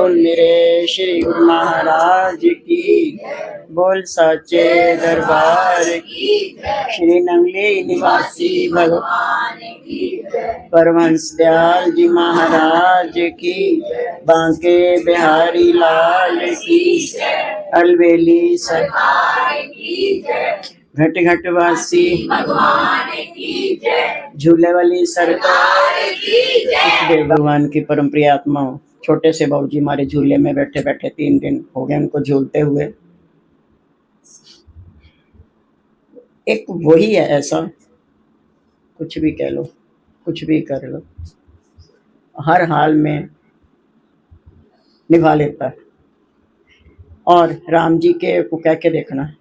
बोल मेरे श्री गुरु महाराज की, बोल साचे दरबार की, श्री नंगली निवासी भगवान की, परमहंस दयाल जी महाराज की, बांके बिहारी लाल की, अलबेली सरकार की, घट घट वासी भगवान की जय, झूले वाली सरकार की जय। भगवान की परम प्रिय आत्माओं, छोटे से बाबूजी हमारे झूले में बैठे बैठे 3 दिन हो गए उनको झूलते हुए। एक वही है ऐसा, कुछ भी कह लो, कुछ भी कर लो, हर हाल में निभा लेता है। और राम जी के को कह के देखना,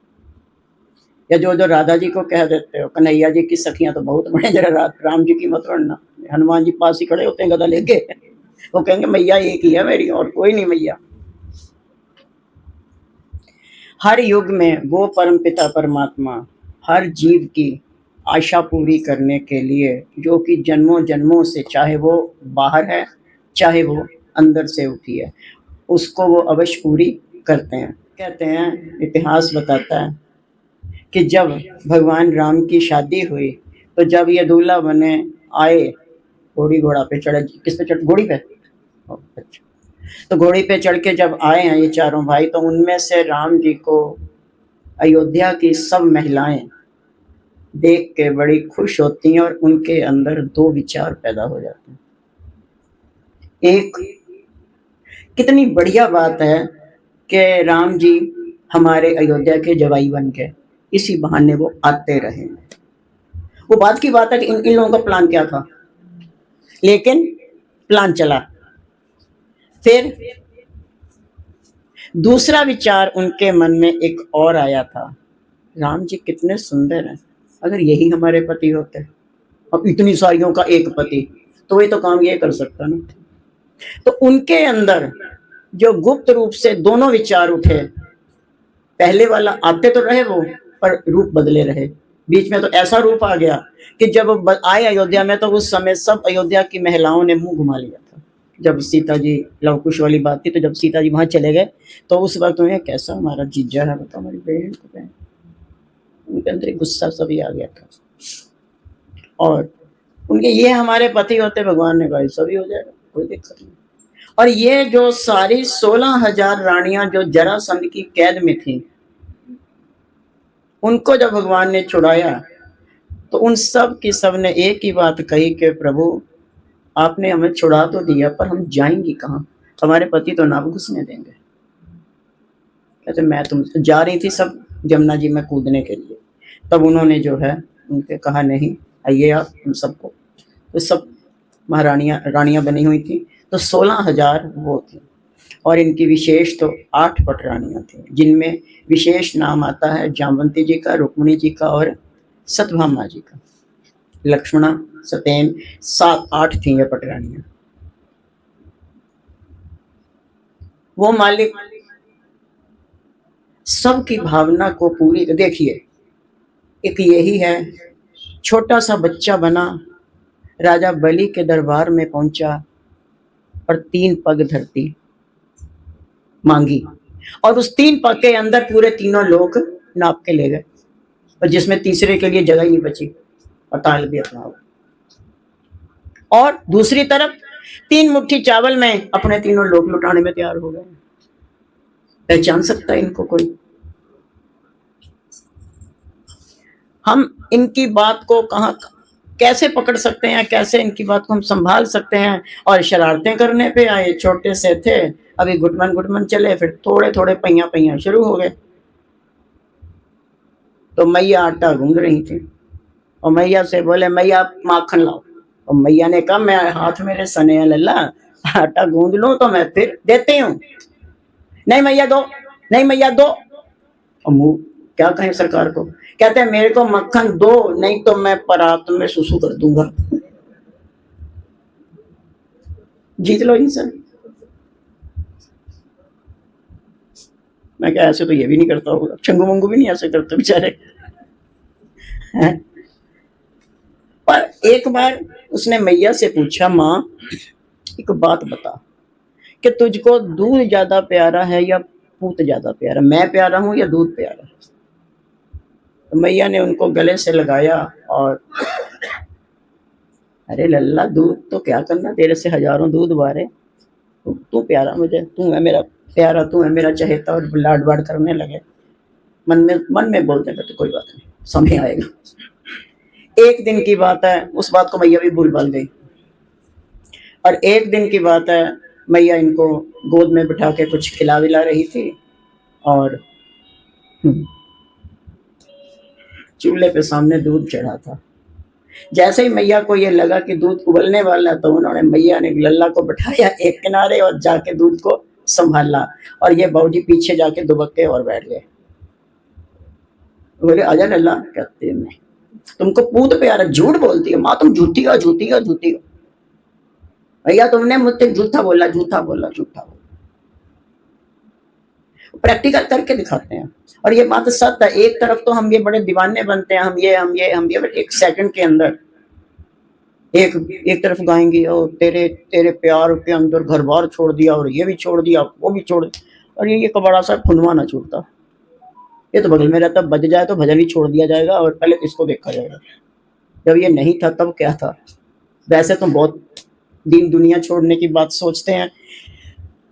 या जो जो राधा जी को कह देते हो, कन्हैया जी की सखियां तो बहुत बड़े, जरा राम जी की मत पढ़ना। हनुमान जी पास ही खड़े होते हैं गदा लेके, वो कहेंगे मैया एक ही है मेरी और कोई नहीं मैया। हर युग में वो परमपिता परमात्मा हर जीव की आशा पूरी करने के लिए, जो कि जन्मों जन्मों से, चाहे वो बाहर है चाहे वो अंदर से उठी है, उसको वो अवश्य पूरी करते हैं। कहते हैं, इतिहास बताता है कि जब भगवान राम की शादी हुई तो जब ये दूल्हा बने आए, घोड़ी घोड़ा पे चढ़े, किस पे चढ़, घोड़ी पे, अच्छा, तो घोड़ी पे चढ़ के जब आए हैं ये चारों भाई, तो उनमें से राम जी को अयोध्या की सब महिलाएं देख के बड़ी खुश होती हैं और उनके अंदर 2 विचार पैदा हो जाते हैं। एक, कितनी बढ़िया बात है कि राम जी हमारे अयोध्या के जवाई बन के, इसी बहाने वो आते रहे। वो बात की बात है कि इन लोगों का प्लान क्या था, लेकिन प्लान चला। फिर दूसरा विचार उनके मन में एक और आया था, राम जी कितने सुंदर हैं, अगर यही हमारे पति होते, अब इतनी सारियों का एक पति, तो ये तो काम ये कर सकता ना। तो उनके अंदर जो गुप्त रूप से दोनों विचार उठे, पहले वाला आते तो रहे वो, पर रूप बदले रहे। बीच में तो ऐसा रूप आ गया कि जब आए अयोध्या में तो उस समय सब अयोध्या की महिलाओं ने मुंह घुमा लिया था। जब सीता जी, लव कुश वाली बात थी, तो जब सीता जी वहां चले गए तो उस वक्त उन्हें कैसा हमारा जीजा है, बताओ हमारी बहन को बहन, उनके अंदर एक गुस्सा सभी आ गया था। और उनके ये हमारे पति होते, भगवान ने कहा सभी हो जाएगा, कोई दिक्कत नहीं। और ये जो सारी 16,000 रानियां जो जरासंध की कैद में थी, उनको जब भगवान ने छुड़ाया तो उन सब की सब ने एक ही बात कही कि प्रभु आपने हमें छुड़ा तो दिया, पर हम जाएंगी कहाँ, हमारे पति तो ना घुसने देंगे। कहते मैं तुम जा रही थी सब जमुना जी में कूदने के लिए, तब उन्होंने जो है उनके कहा नहीं आइए आप हम सबको, तो सब महारानियां रानियां बनी हुई थी, तो 16,000 वो थी। और इनकी विशेष तो 8 पटरानियां थी, जिनमें विशेष नाम आता है जामवंती जी का, रुक्मिणी जी का और सत्यभामा जी का। लक्ष्मणा, सतेन, 7-8 थी ये पटरानियां। वो मालिक सबकी भावना को पूरी, देखिए एक यही है, छोटा सा बच्चा बना, राजा बलि के दरबार में पहुंचा और 3 पग धरती मांगी, और उस 3 पग के अंदर पूरे तीनों लोग नाप के ले गए, और जिसमें तीसरे के लिए जगह ही नहीं बची, पताल भी अपना हो। और दूसरी तरफ 3 मुट्ठी चावल में अपने तीनों लोग लुटाने में तैयार हो गए। पहचान सकता है इनको कोई? हम इनकी बात को कहाँ कैसे पकड़ सकते हैं, कैसे इनकी बात को हम संभाल सकते हैं? और शरारतें करने पे आए, छोटे से थे, अभी घुटमन घुटमन चले, फिर थोड़े थोड़े पहिया पहिया शुरू हो गए। तो मैया आटा गूंद रही थी और मैया से बोले मैया आप माखन लाओ, और मैया ने कहा मैं हाथ मेरे सने लल्ला, आटा गूंद लूं तो मैं फिर देती हूँ। नहीं मैया दो, नहीं मैया दो। और मुंह क्या कहें सरकार को, कहते हैं मेरे को मक्खन दो, नहीं तो मैं परात में सुसु कर दूंगा। जीत लो इनसे। मैं क्या ऐसे तो ये भी नहीं करता होगा, चंगू मंगू भी नहीं ऐसे करते बेचारे। पर एक बार उसने मैया से पूछा, माँ एक बात बता, कि तुझको दूध ज्यादा प्यारा है या पूत ज्यादा प्यारा, मैं प्यारा हूं या दूध प्यारा। तो मैया ने उनको गले से लगाया और अरे लल्ला, दूध तो क्या करना, तेरे से हजारों दूध बारे, तू प्यारा मुझे, तू है मेरा प्यारा, तू है मेरा चहेता, और लाड बाड करने लगे। मन में बोलते थे तो कोई बात नहीं, समय आएगा। एक दिन की बात है, उस बात को मैया भी भूल भाल गई। और एक दिन की बात है, मैया इनको गोद में बिठा के कुछ खिला विला रही थी और चूल्हे पे सामने दूध चढ़ा था। जैसे ही मैया को ये लगा कि दूध उबलने वाला, तो उन्होंने, मैया ने लल्ला को बिठाया एक किनारे और जाके दूध को संभाला, और ये बाबूजी पीछे जाके दुबक के और बैठ गए। बोले आजा लल्ला, कहते हैं मैं तुमको पूत प्यारा, झूठ बोलती हो माँ, तुम झूठी हो झूठी हो झूठी हो। भैया तुमने मुझसे झूठा बोला झूठा बोला झूठा बोला। प्रैक्टिकल करके दिखाते हैं। और ये बात सत्य है। एक तरफ तो हम ये बड़े दीवाने बनते हैं, हम ये एक सेकंड के अंदर एक तरफ गाएंगे, और तेरे तेरे प्यार के अंदर घर बार छोड़ दिया, और ये भी छोड़ दिया, वो भी छोड़ दिया, और ये बड़ा सा खुनवा ना छूटता। ये तो बगल में रहता, बज जाए तो भजन ही छोड़ दिया जाएगा, और पहले इसको देखा जाएगा। जब ये नहीं था तब क्या था। वैसे तो बहुत दीन दुनिया छोड़ने की बात सोचते हैं।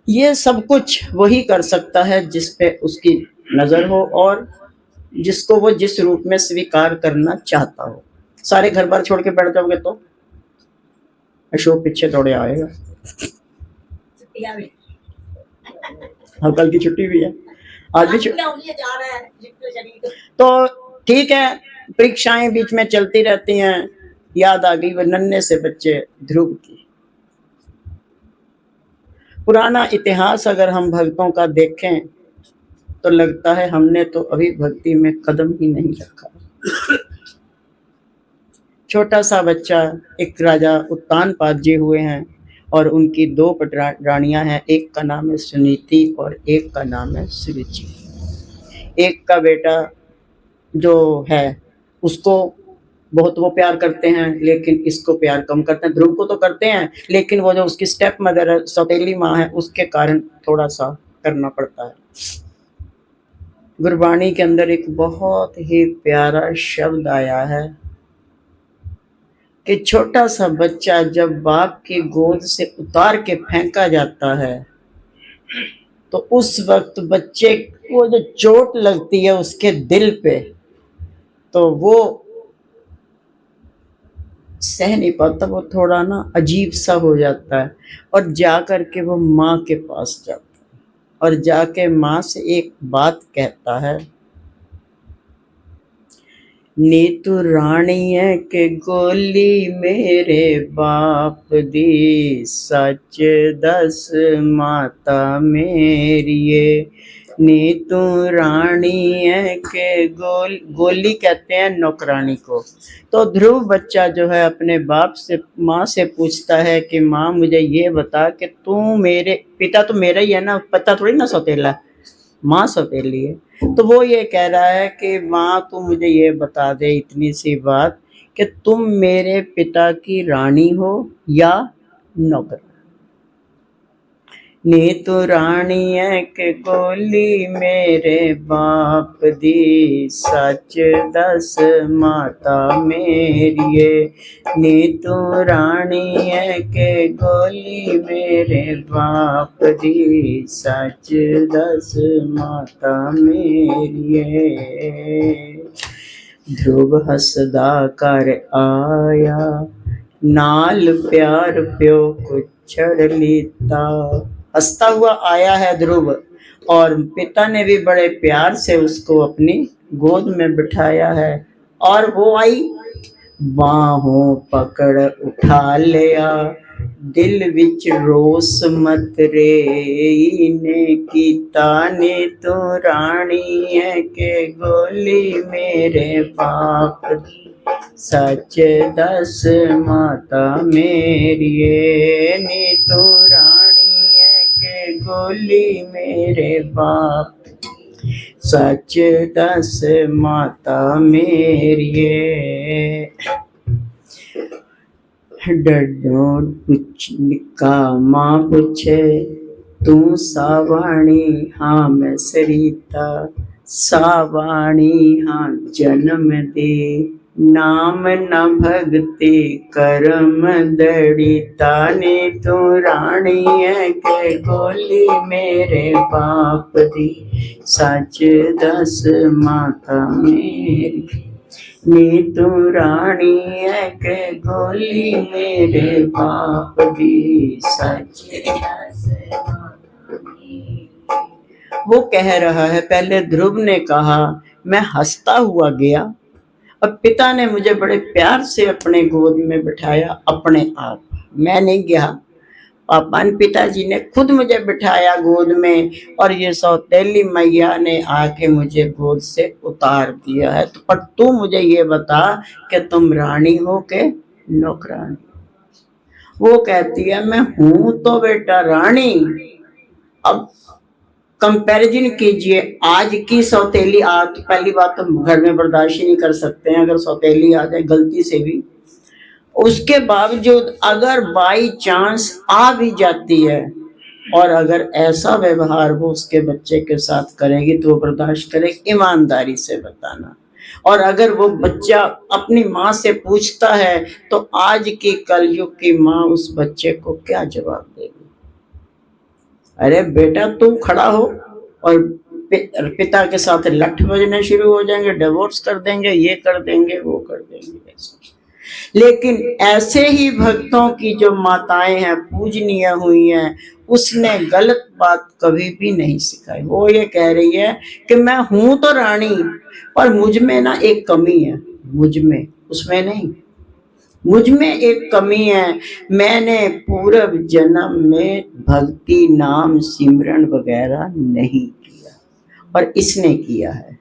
ये सब कुछ वही कर सकता है जिस पे उसकी नजर हो, और जिसको वो जिस रूप में स्वीकार करना चाहता हो। सारे घर बार छोड़ के बैठ जाओगे तो अशोक पीछे दौड़े आएगा। हाँ, कल की छुट्टी भी है, आज भी तो ठीक है। परीक्षाएं बीच में चलती रहती हैं। याद आ गई वो नन्हे से बच्चे ध्रुव की। पुराना इतिहास अगर हम भक्तों का देखें तो लगता है हमने तो अभी भक्ति में कदम ही नहीं रखा। छोटा सा बच्चा, एक राजा उत्तानपाद जी हुए हैं, और उनकी दो रानियां हैं। एक का नाम है सुनीति और एक का नाम है सुरुचि। एक का बेटा जो है उसको बहुत वो प्यार करते हैं, लेकिन इसको प्यार कम करते हैं। ध्रुव को तो करते हैं, लेकिन वो जो उसकी स्टेप मदर है, सौतेली माँ है, उसके कारण थोड़ा सा करना पड़ता है। गुरबाणी के अंदर एक बहुत ही प्यारा शब्द आया है कि छोटा सा बच्चा जब बाप की गोद से उतार के फेंका जाता है, तो उस वक्त बच्चे को जो चोट लगती है उसके दिल पे, तो वो सह नहीं पाता, वो थोड़ा ना अजीब सा हो जाता है, और जा कर के वो माँ के पास जाता है, और जाके माँ से एक बात कहता है, नीतू रानी है के गोली मेरे बाप दी, सच दस माता मेरी। नीतू रानी है के गोली कहते हैं नौकरानी को। तो ध्रुव बच्चा जो है अपने बाप से, माँ से पूछता है कि माँ मुझे ये बता कि तू मेरे पिता तो मेरा ही है ना, पता थोड़ी ना सौतेला, माँ सौतेली है। तो वो ये कह रहा है कि माँ तू मुझे ये बता दे इतनी सी बात कि तुम मेरे पिता की रानी हो या नौकर। नीतू रानी है के गोली मेरे बाप दी, सच दस माता मेरी। नीतू रानी है के गोली मेरे बाप दी, सच दस माता मेरी। ध्रुव हसदा कर आया, नाल प्यार प्यो कुछड़ लीता। हंसता हुआ आया है ध्रुव, और पिता ने भी बड़े प्यार से उसको अपनी गोद में बिठाया है। और वो आई, बाहों पकड़ उठा लिया, दिल विच रोस मत रे ने कीता। ने तो रानी है के गोली मेरे बाप, सच दस माता मेरी। नी तो रानी है के गोली मेरे बाप, सच दस माता मेरी। डडो निक्का माँ पूछे, तू सावाणी हाँ मैं सरिता, सावाणी हाँ जन्म दे, नाम न भगते कर्म दड़िता ने, तू रानी है के गोली मेरे पाप दी, सच दस माता मेरी नी, तू रानी है के गोली मेरे पाप दी, सच दस माता मेरी। वो कह रहा है, पहले ध्रुव ने कहा, मैं हंसता हुआ गया, अब पिता ने मुझे बड़े प्यार से अपने गोद में बिठाया, अपने आप, मैं नहीं गया, पापा ने पिताजी ने खुद मुझे बिठाया गोद में, और ये सौतेली मैया ने आके मुझे गोद से उतार दिया है। तो पर तू मुझे ये बता कि तुम रानी हो के नौकरानी? वो कहती है, मैं हूं तो बेटा रानी। अब कंपैरिजन कीजिए, आज की सौतेली, आज तो पहली बात तो घर में बर्दाश्त ही नहीं कर सकते हैं अगर सौतेली आ जाए गलती से भी, उसके बावजूद अगर बाई चांस आ भी जाती है और अगर ऐसा व्यवहार वो उसके बच्चे के साथ करेगी तो वो बर्दाश्त करेगी, ईमानदारी से बताना। और अगर वो बच्चा अपनी माँ से पूछता है तो आज की कलयुग की माँ उस बच्चे को क्या जवाब देगी? अरे बेटा तू खड़ा हो, और पिता के साथ लठ बजने शुरू हो जाएंगे, डिवोर्स कर देंगे, ये कर देंगे, वो कर देंगे। लेकिन ऐसे ही भक्तों की जो माताएं हैं, पूजनीय हुई हैं, उसने गलत बात कभी भी नहीं सिखाई। वो ये कह रही है कि मैं हूं तो रानी, पर मुझ में ना एक कमी है, मुझ में, उसमें नहीं, मुझ में एक कमी है। मैंने पूर्व जन्म में भक्ति नाम सिमरन वगैरह नहीं किया, और इसने किया है,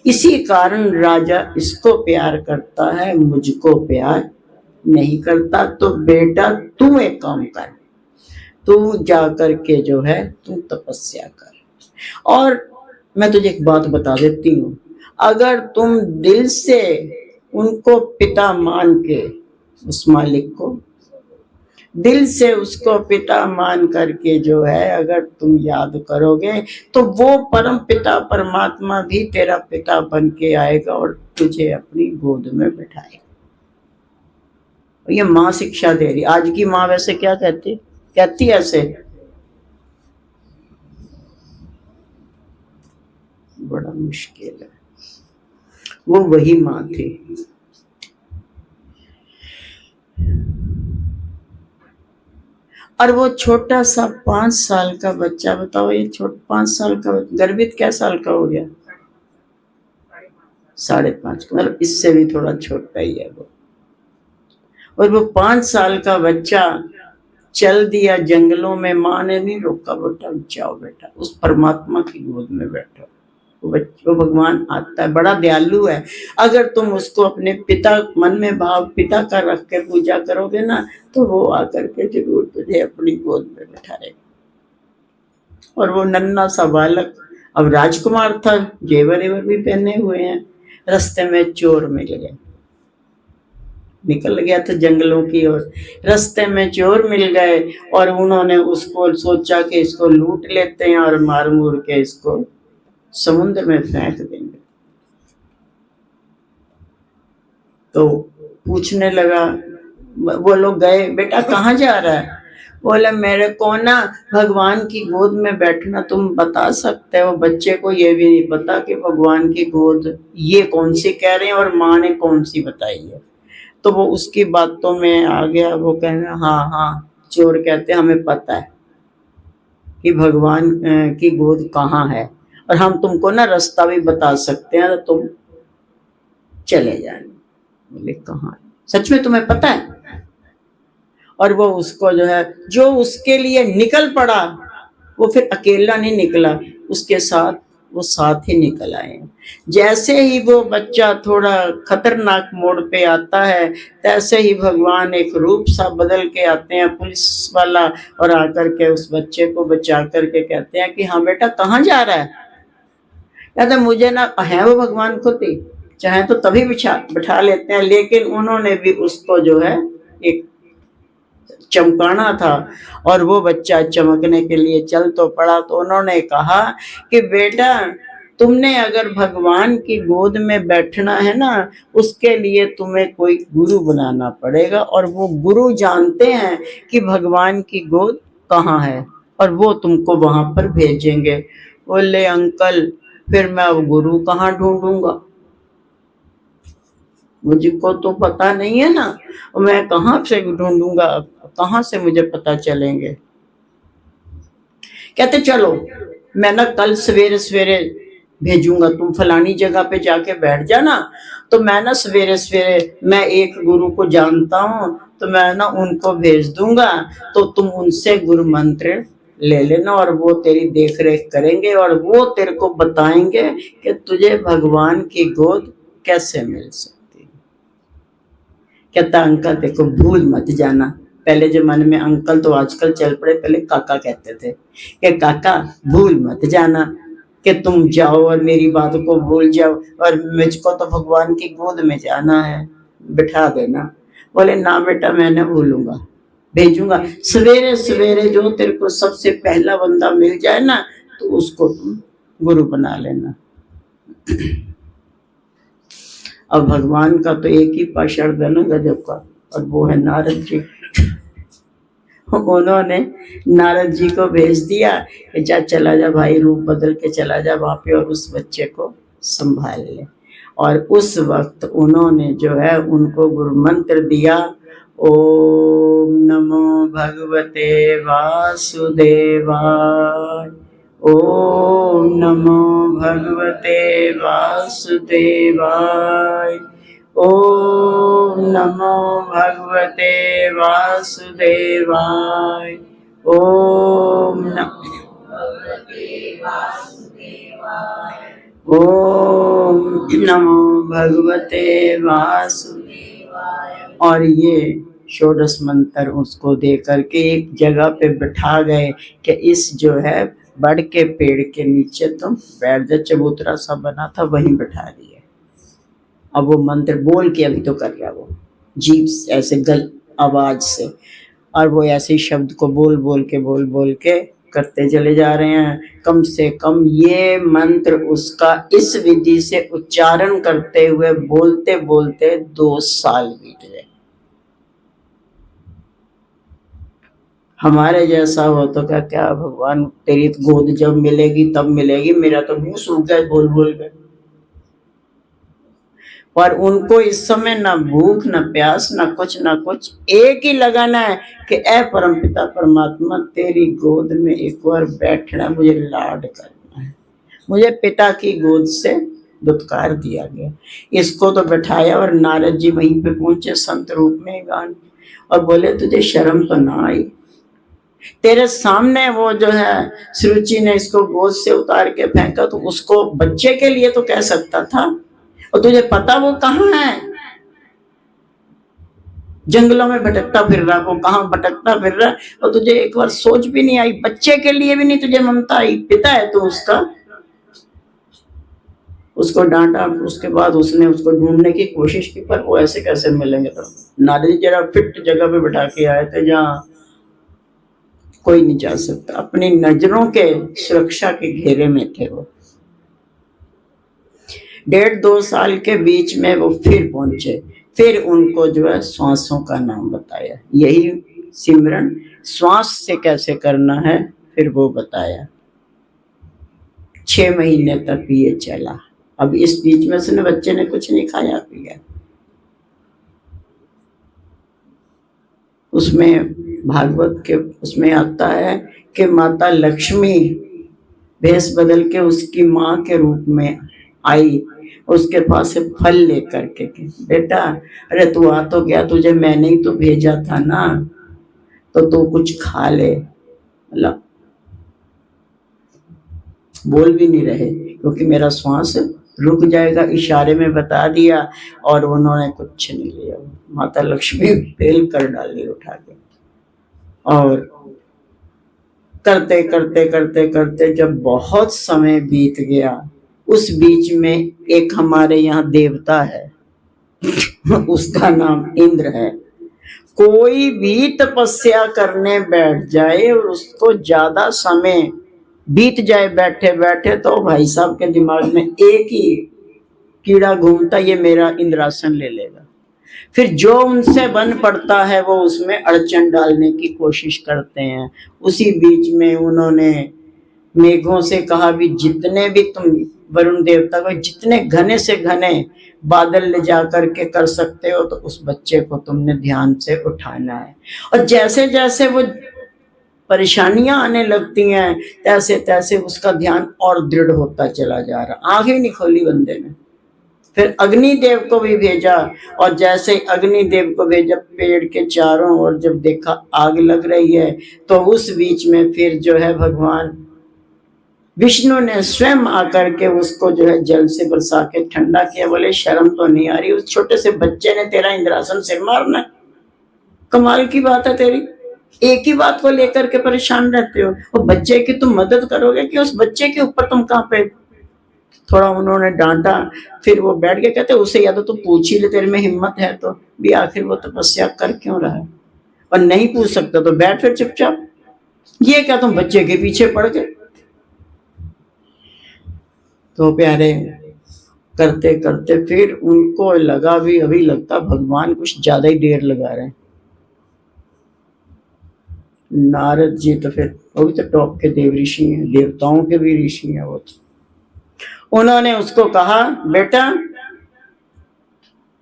इसी कारण राजा इसको प्यार करता है, मुझको प्यार नहीं करता। तो बेटा तू एक काम कर, तू जा करके जो है तू तपस्या कर। और मैं तुझे एक बात बता देती हूँ, अगर तुम दिल से उनको पिता मान के, उस मालिक को दिल से उसको पिता मान करके जो है अगर तुम याद करोगे तो वो परम पिता परमात्मा भी तेरा पिता बन के आएगा और तुझे अपनी गोद में बैठाएगा। ये माँ शिक्षा दे रही। आज की माँ वैसे क्या कहती ऐसे, बड़ा मुश्किल है। वो वही माँ थी। और वो छोटा सा 5 साल का बच्चा, बताओ, ये 5 साल का गर्भित क्या साल का हो गया? 5.5, मतलब इससे भी थोड़ा छोटा ही है वो। और वो 5 साल का बच्चा चल दिया जंगलों में, माँ ने नहीं रोका, बेटा जाओ बेटा, उस परमात्मा की गोद में बैठो। वो भगवान आता है, बड़ा दयालु है। अगर तुम उसको अपने पिता, मन में भाव पिता का रख के पूजा करोगे ना, तो वो आकर के जरूर तुझे अपनी गोद में बैठाएगा। और वो नन्हा सा बालक अब राजकुमार था, जेवर एवर भी पहने हुए हैं। रास्ते में चोर मिल गए, निकल गया था जंगलों की ओर, रास्ते में चोर मिल गए और उन्होंने उसको सोचा कि इसको लूट लेते हैं और मार मूर के इसको समुद्र में फेंक देंगे। तो पूछने लगा, वो लोग गए, बेटा कहाँ जा रहा है? बोले मेरे को ना भगवान की गोद में बैठना, तुम बता सकते हो? बच्चे को ये भी नहीं पता कि भगवान की गोद ये कौन सी कह रहे हैं और माँ ने कौन सी बताई है। तो वो उसकी बातों में आ गया। वो कहना हाँ हाँ, चोर कहते हमें पता है कि भगवान की गोद कहाँ है, और हम तुमको ना रास्ता भी बता सकते हैं, तो तुम चले जाना। बोले कहाँ? सच में तुम्हें पता है? और वो उसको जो है, जो उसके लिए निकल पड़ा, वो फिर अकेला नहीं निकला, उसके साथ वो साथ ही निकल आए। जैसे ही वो बच्चा थोड़ा खतरनाक मोड़ पे आता है, तैसे ही भगवान एक रूप सा बदल के आते हैं, पुलिस वाला, और आकर के उस बच्चे को बचा करके कहते हैं कि हाँ बेटा कहाँ जा रहा है? कहते मुझे ना, है वो भगवान खुद ही, चाहे तो तभी बिठा लेते हैं, लेकिन उन्होंने भी उसको जो है एक चमकाना था और वो बच्चा चमकने के लिए चल तो पड़ा। तो उन्होंने कहा कि बेटा, तुमने अगर भगवान की गोद में बैठना है ना, उसके लिए तुम्हें कोई गुरु बनाना पड़ेगा, और वो गुरु जानते हैं कि भगवान की गोद कहाँ है और वो तुमको वहां पर भेजेंगे। बोले अंकल, फिर मैं अब गुरु कहाँ ढूंढूंगा, मुझको तो पता नहीं है ना, मैं कहाँ से ढूंढूंगा, कहाँ से मुझे पता चलेंगे। कहते चलो मैं ना कल सवेरे सवेरे भेजूंगा, तुम फलानी जगह पे जाके बैठ जाना, तो मैं ना सवेरे सवेरे, मैं एक गुरु को जानता हूँ, तो मैं ना उनको भेज दूंगा, तो तुम उनसे गुरु मंत्र ले लेना और वो तेरी देख रेख करेंगे और वो तेरे को बताएंगे कि तुझे भगवान की गोद कैसे मिल सकती है। कहता अंकल देखो भूल मत जाना। पहले जमाने में अंकल तो आजकल चल पड़े, पहले काका कहते थे कि काका भूल मत जाना कि तुम जाओ और मेरी बात को भूल जाओ, और मुझको तो भगवान की गोद में जाना है, बिठा देना। बोले ना बेटा, मैं न भूलूंगा, भेजूंगा। सवेरे सवेरे जो तेरे को सबसे पहला बंदा मिल जाए ना, तो उसको तुम गुरु बना लेना। अब भगवान का तो एक ही पाशर्द है ना गजब का, और वो है नारद जी। उन्होंने नारद जी को भेज दिया कि जा चला जा भाई, रूप बदल के चला जा वहां पे और उस बच्चे को संभाल ले। और उस वक्त उन्होंने जो है उनको गुरु मंत्र दिया, ओम नमो भगवते वासुदेवाय, ओम नमो भगवते वासुदेवाय, ओम नमो भगवते वासुदेवाय, ओम नमो ओम नमो भगवते वासुदेवाय। और ये षोडश मंत्र उसको दे करके एक जगह पे बिठा गए कि इस जो है बड़ के पेड़ के नीचे तुम बैठ जा, चबूतरा सा बना था वहीं बिठा दिए। अब वो मंत्र बोल के अभी तो कर रहा, वो जीभ ऐसे गल आवाज से, और वो ऐसे शब्द को बोल बोल के करते चले जा रहे हैं। कम से कम ये मंत्र उसका इस विधि से उच्चारण करते हुए बोलते बोलते 2 साल बीत गए। हमारे जैसा हो तो क्या क्या भगवान तेरी गोद जब मिलेगी तब मिलेगी, मेरा तो मुंह सूख गया बोल बोल के। पर उनको इस समय ना भूख ना प्यास ना कुछ, एक ही लगन है कि ए परमपिता परमात्मा तेरी गोद में एक बार बैठना, मुझे लाड करना है। मुझे पिता की गोद से दुत्कार दिया गया। इसको तो बैठाया और नारद जी वहीं पे पहुंचे संत रूप में गान, और बोले तुझे शर्म तो ना आई, तेरे सामने वो जो है सुरुचि ने इसको गोद से उतार के फेंका, तो उसको बच्चे के लिए तो कह सकता था, और तुझे पता वो कहाँ है, जंगलों में भटकता फिर रहा, वो कहाँ भटकता फिर रहा, और तुझे एक बार सोच भी नहीं आई, बच्चे के लिए भी नहीं तुझे ममता आई, पिता है तो उसका। उसको डांटा, उसके बाद उसने उसको ढूंढने की कोशिश की, पर वो ऐसे कैसे मिलेंगे। तो नारद जरा फिट जगह पे बिठा के आए थे जहाँ कोई नहीं जा सकता, अपनी नजरों के सुरक्षा के घेरे में थे वो। 1.5-2 साल के बीच में वो फिर पहुंचे, फिर उनको जो है श्वासों का नाम बताया, यही सिमरन श्वास से कैसे करना है फिर वो बताया। 6 महीने तक ये चला। अब इस बीच में से बच्चे ने कुछ नहीं खाया पिया। उसमें भागवत के उसमें आता है कि माता लक्ष्मी भेष बदल के उसकी माँ के रूप में आई, उसके पास से फल लेकर के, बेटा अरे तू आ तो गया, तुझे मैंने ही तो भेजा था ना, तो तू कुछ खा ले। मतलब बोल भी नहीं रहे क्योंकि मेरा श्वास रुक जाएगा, इशारे में बता दिया, और उन्होंने कुछ नहीं लिया। माता लक्ष्मी फेल कर डाली उठा के। और करते करते करते करते जब बहुत समय बीत गया, उस बीच में एक हमारे यहाँ देवता है उसका नाम इंद्र है। कोई भी तपस्या करने बैठ जाए और उसको ज्यादा समय बीत जाए बैठे बैठे, तो भाई साहब के दिमाग में एक ही कीड़ा घूमता, ये मेरा इंद्रासन ले लेगा। फिर जो उनसे बन पड़ता है वो उसमें अड़चन डालने की कोशिश करते हैं। उसी बीच में उन्होंने मेघों से कहा भी जितने भी तुम वरुण देवता को जितने घने से घने बादल ले जा करके कर सकते हो, तो उस बच्चे को तुमने ध्यान से उठाना है। और जैसे जैसे वो परेशानियां आने लगती हैं, तैसे तैसे उसका ध्यान और दृढ़ होता चला जा रहा। आंखें नहीं खोली बंदे ने। फिर अग्निदेव को भी भेजा, और जैसे अग्निदेव को भेजा, पेड़ के चारों ओर जब देखा आग लग रही है, तो उस बीच में फिर जो है भगवान विष्णु ने स्वयं आकर के उसको जो है जल से बरसा के ठंडा किया। बोले शर्म तो नहीं आ रही, उस छोटे से बच्चे ने तेरा इंद्रासन सिर मारना? कमाल की बात है तेरी, एक ही बात को लेकर के परेशान रहते हो। और बच्चे की तुम मदद करोगे कि उस बच्चे के ऊपर तुम कहाँ पे। थोड़ा उन्होंने डांटा, फिर वो बैठ के कहते उसे या तो पूछ ही ले, तेरे में हिम्मत है तो भी, आखिर वो तपस्या कर क्यों रहा है। और नहीं पूछ सकता तो बैठ फिर चुपचाप। ये क्या तुम बच्चे के पीछे पड़ गए। तो प्यारे करते करते फिर उनको लगा भी, अभी लगता भगवान कुछ ज्यादा ही देर लगा रहे हैं। नारद जी तो फिर वो भी तो टॉप के देव ऋषि हैं, देवताओं के भी ऋषि हैं वो तो। उन्होंने उसको कहा बेटा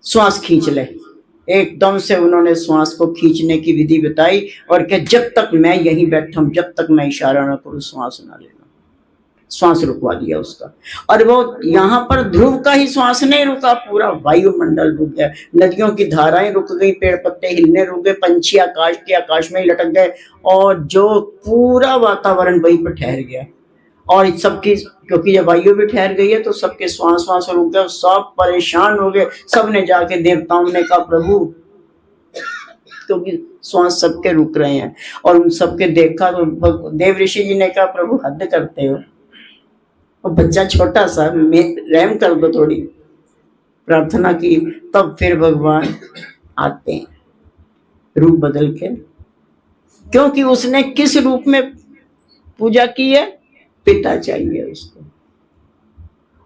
श्वास खींच ले। एकदम से उन्होंने श्वास को खींचने की विधि बताई, और क्या जब तक मैं यहीं बैठा हूं, जब तक मैं इशारा न करूं श्वास ना लेना। श्वास रुकवा दिया उसका। और वो यहाँ पर ध्रुव का ही श्वास नहीं रुका, पूरा वायुमंडल रुक गया, नदियों की धाराएं रुक गई, पेड़ पत्ते हिलने रुक गए, पंछी आकाश के आकाश में ही लटक गए, और जो पूरा वातावरण वहीं पर ठहर गया। और सबकी, क्योंकि जब वायु भी ठहर गई है तो सबके श्वास श्वास रुक गए, सब परेशान हो गए। सबने जाके देवताओं ने कहा प्रभु, क्योंकि श्वास सबके रुक रहे हैं, और उन सबके देखा तो देव ऋषि जी ने कहा प्रभु हद करते हो, और बच्चा छोटा सा, रहम कर दो थोड़ी। प्रार्थना की, तब फिर भगवान आते हैं रूप बदल के, क्योंकि उसने किस रूप में पूजा की है, पिता चाहिए उसको।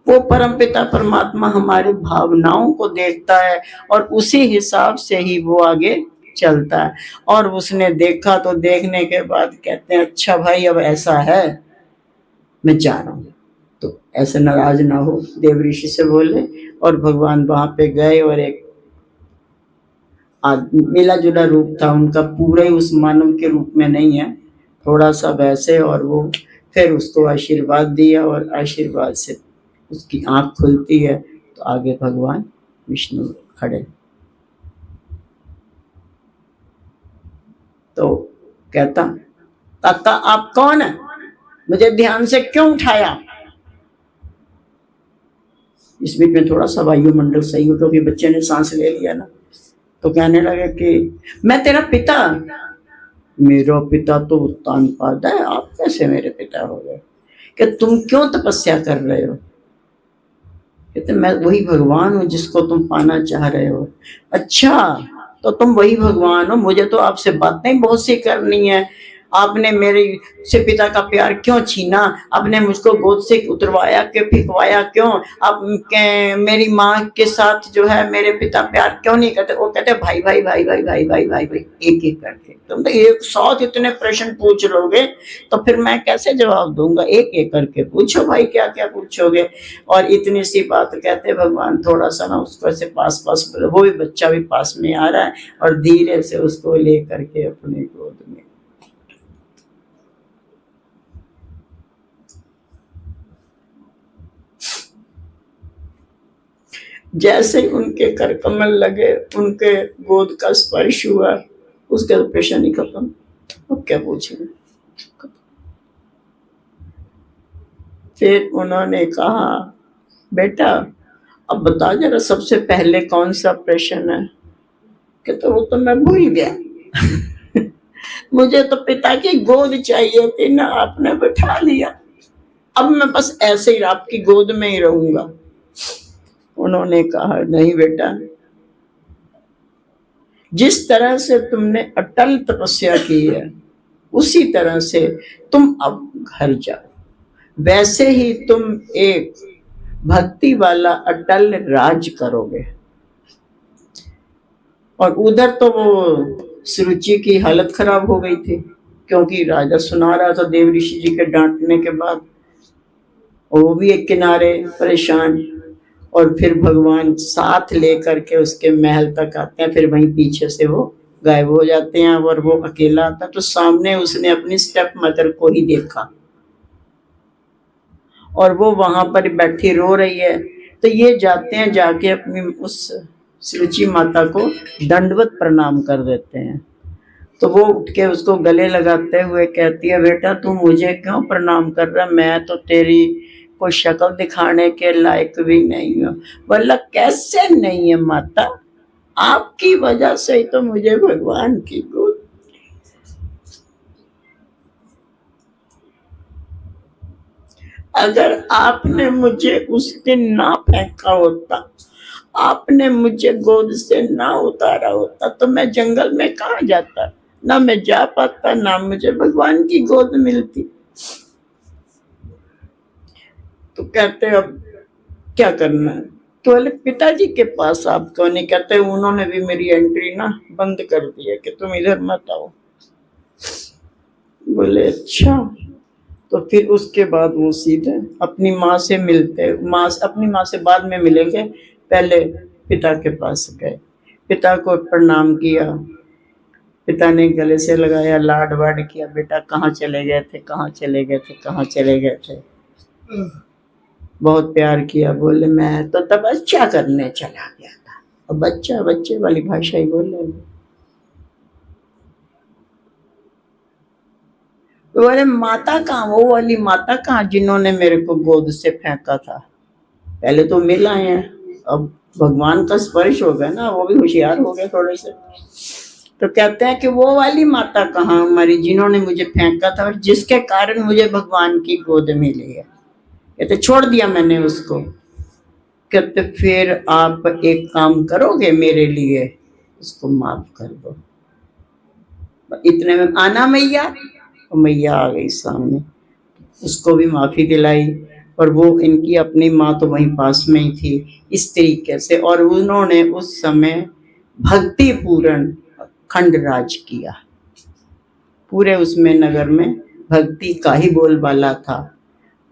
वो परम पिता परमात्मा हमारी भावनाओं को देखता है, और उसी हिसाब से ही वो आगे चलता है। और उसने देखा, तो देखने के बाद कहते हैं अच्छा भाई अब ऐसा है, मैं जा रहा हूं, तो ऐसे नाराज ना हो, देव ऋषि से बोले। और भगवान वहां पे गए, और एक मिला जुला रूप था उनका, पूरा ही उस मानव के रूप में नहीं है, थोड़ा सा वैसे। और वो फिर उसको आशीर्वाद दिया, और आशीर्वाद से उसकी आंख खुलती है, तो आगे भगवान विष्णु खड़े। तो कहता काका आप कौन है, मुझे ध्यान से क्यों उठाया। इस बीच में थोड़ा सा वायुमंडल सही हो, क्योंकि बच्चे ने सांस ले लिया ना, तो कहने लगे कि मैं तेरा पिता। मेरा पिता तो उत्तानपाद है, आप कैसे मेरे पिता हो गए। कि तुम क्यों तपस्या कर रहे हो। कहते मैं वही भगवान हूँ जिसको तुम पाना चाह रहे हो। अच्छा, तो तुम वही भगवान हो, मुझे तो आपसे बातें बहुत सी करनी है। आपने मेरे से पिता का प्यार क्यों छीना, आपने मुझको गोद से उतरवाया क्यों, फिकवाया क्यों, आप मेरी माँ के साथ जो है मेरे पिता प्यार क्यों नहीं करते। वो कहते भाई भाई भाई भाई भाई भाई भाई भाई, एक एक करके तुम तो एक साथ इतने प्रश्न पूछ लोगे तो फिर मैं कैसे जवाब दूंगा, एक एक करके पूछो भाई, क्या क्या पूछोगे। और इतनी सी बात कहते भगवान थोड़ा सा ना उसको ऐसे पास पास, वो भी बच्चा भी पास में आ रहा है, और धीरे से उसको ले करके अपने गोद में। जैसे उनके कर कमल लगे, उनके गोद का स्पर्श हुआ, उसका परेशानी खत्म। अब क्या पूछेंगे। फिर उन्होंने कहा बेटा अब बता जरा सबसे पहले कौन सा प्रश्न है। कहते वो तो मैं भूल गया मुझे तो पिता की गोद चाहिए थी ना, आपने बैठा लिया, अब मैं बस ऐसे ही आपकी गोद में ही रहूंगा। उन्होंने कहा नहीं बेटा, जिस तरह से तुमने अटल तपस्या की है, उसी तरह से तुम अब घर जाओ। वैसे ही तुम एक भक्ति वाला अटल राज करोगे। और उधर तो वो सुरुचि की हालत खराब हो गई थी, क्योंकि राजा सुना रहा था देव ऋषि जी के डांटने के बाद, और वो भी एक किनारे परेशान। और फिर भगवान साथ लेकर के उसके महल तक आते हैं, फिर वहीं पीछे से वो गायब हो जाते हैं और वो अकेला आता। तो सामने उसने अपनी स्टेप मदर को ही देखा और वो वहां पर बैठी रो रही है। तो ये जाते हैं, जाके अपनी उस सुरुचि माता को दंडवत प्रणाम कर देते हैं। तो वो उठ के उसको गले लगाते हुए कहती है, बेटा तू मुझे क्यों प्रणाम कर रहा, मैं तो तेरी कोई शक्ल दिखाने के लायक भी नहीं हूँ। बोला कैसे नहीं है माता, आपकी वजह से ही तो मुझे भगवान की गोद। अगर आपने मुझे उस दिन ना फेंका होता, आपने मुझे गोद से ना उतारा होता, तो मैं जंगल में कहाँ जाता, ना मैं जा पाता, ना मुझे भगवान की गोद मिलती। तो कहते अब क्या करना है, तो बोले पिताजी के पास आप क्यों नहीं। कहते उन्होंने भी मेरी एंट्री ना बंद कर दी है कि तुम इधर मत आओ। बोले अच्छा। तो फिर उसके बाद वो सीधे अपनी माँ से मिलते, अपनी माँ से बाद में मिलेंगे, पहले पिता के पास गए, पिता को प्रणाम किया। पिता ने गले से लगाया, लाड वाड किया, बेटा कहाँ चले गए थे, कहाँ चले गए थे, कहाँ चले गए थे। बहुत प्यार किया। बोले मैं तो तब अच्छा करने चला गया था। और बच्चा बच्चे वाली भाषा ही बोल रहे। बोले माता कहाँ, वो वाली माता कहाँ जिन्होंने मेरे को गोद से फेंका था। पहले तो मिल आए हैं, अब भगवान का स्पर्श हो गया ना, वो भी होशियार हो गए थोड़े से। तो कहते हैं कि वो वाली माता कहाँ हमारी जिन्होंने मुझे फेंका था और जिसके कारण मुझे भगवान की गोद मिली है। कहते छोड़ दिया मैंने उसको। कहते फिर आप एक काम करोगे मेरे लिए, उसको माफ कर दो। इतने में आना मैया, और मैया आ गई सामने, उसको भी माफी दिलाई। और वो इनकी अपनी माँ तो वहीं पास में ही थी, इस तरीके से। और उन्होंने उस समय भक्ति पूर्ण खंड राज किया। पूरे उसमें नगर में भक्ति का ही बोलबाला था।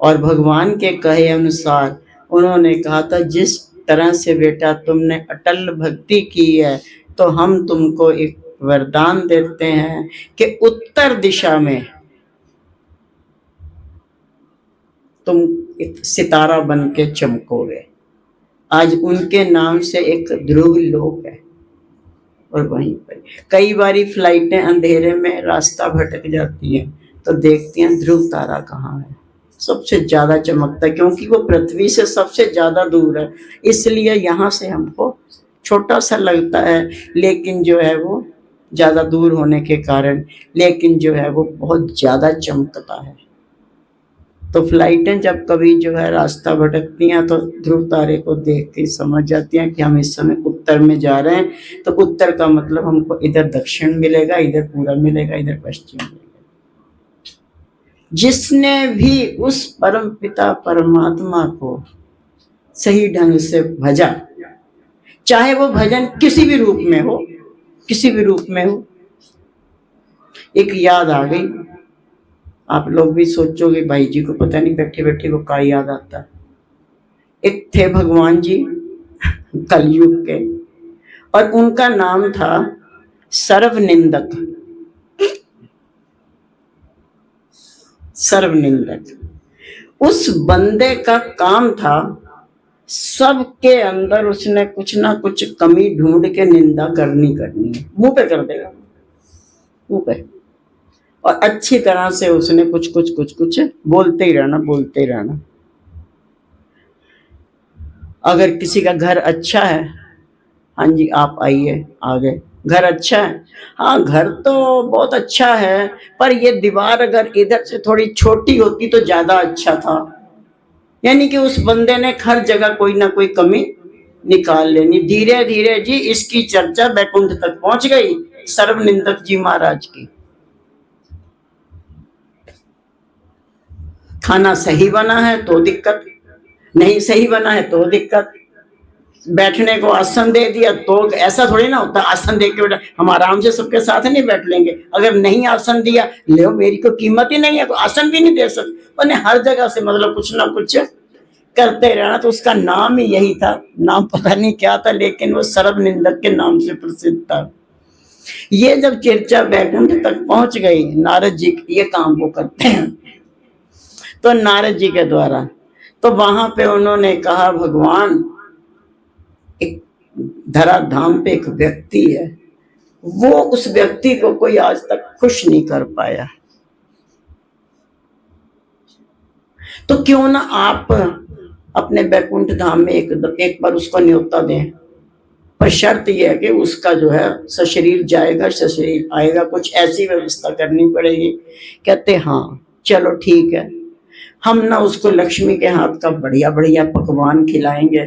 और भगवान के कहे अनुसार उन्होंने कहा था, जिस तरह से बेटा तुमने अटल भक्ति की है, तो हम तुमको एक वरदान देते हैं कि उत्तर दिशा में तुम एक सितारा बन के चमकोगे। आज उनके नाम से एक ध्रुव लोक है। और वहीं पर कई बारी फ्लाइटें अंधेरे में रास्ता भटक जाती हैं, तो देखती हैं ध्रुव तारा कहाँ है, सबसे ज्यादा चमकता है, क्योंकि वो पृथ्वी से सबसे ज्यादा दूर है। इसलिए यहाँ से हमको छोटा सा लगता है, लेकिन जो है वो ज्यादा दूर होने के कारण, लेकिन जो है वो बहुत ज्यादा चमकता है। तो फ्लाइटें जब कभी जो है रास्ता भटकती हैं, तो ध्रुव तारे को देख के समझ जाती हैं कि हम इस समय उत्तर में जा रहे हैं। तो उत्तर का मतलब हमको इधर दक्षिण मिलेगा, इधर पूरब मिलेगा, इधर पश्चिम मिलेगा। जिसने भी उस परम पिता परमात्मा को सही ढंग से भजा, चाहे वो भजन किसी भी रूप में हो, किसी भी रूप में हो। एक याद आ गई, आप लोग भी सोचोगे भाई जी को पता नहीं बैठे बैठे को क्या याद आता है। एक थे भगवान जी कलयुग के, और उनका नाम था सर्वनिंदक। सर्वनिंदक उस बंदे का काम था, सबके अंदर उसने कुछ ना कुछ कमी ढूंढ के निंदा करनी है, मुंह पे कर देगा, मुंह पे। और अच्छी तरह से उसने कुछ कुछ बोलते ही रहना। अगर किसी का घर अच्छा है, हाँ जी आप आइए, आ गए, घर अच्छा है, हाँ घर तो बहुत अच्छा है, पर ये दीवार अगर इधर से थोड़ी छोटी होती तो ज्यादा अच्छा था। यानी कि उस बंदे ने हर जगह कोई ना कोई कमी निकाल लेनी। धीरे धीरे जी इसकी चर्चा बैकुंठ तक पहुंच गई, सर्वनिंदक जी महाराज की। खाना सही बना है तो दिक्कत, नहीं सही बना है तो दिक्कत। बैठने को आसन दे दिया तो ऐसा थोड़ी ना होता आसन दे के बैठा, हम आराम से सबके साथ नहीं बैठ लेंगे। अगर नहीं आसन दिया, ले मेरी को कीमत ही नहीं है तो आसन भी नहीं दे सकते। उन्हें हर जगह से मतलब कुछ ना कुछ करते रहना। तो उसका नाम ही यही था, नाम पता नहीं क्या था, लेकिन वो सर्वनिंदक के नाम से प्रसिद्ध था। ये जब चर्चा बैकुंठ तक पहुंच गई, नारद जी ये काम वो करते हैं, तो नारद जी के द्वारा तो वहां पे उन्होंने कहा, भगवान एक धराधाम पे एक व्यक्ति है, वो उस व्यक्ति को कोई आज तक खुश नहीं कर पाया, तो क्यों ना आप अपने बैकुंठ धाम में एक बार उसको न्योता दें। पर शर्त यह है कि उसका जो है सशरीर जाएगा, सशरीर आएगा, कुछ ऐसी व्यवस्था करनी पड़ेगी। कहते हाँ चलो ठीक है, हम ना उसको लक्ष्मी के हाथ का बढ़िया बढ़िया पकवान खिलाएंगे,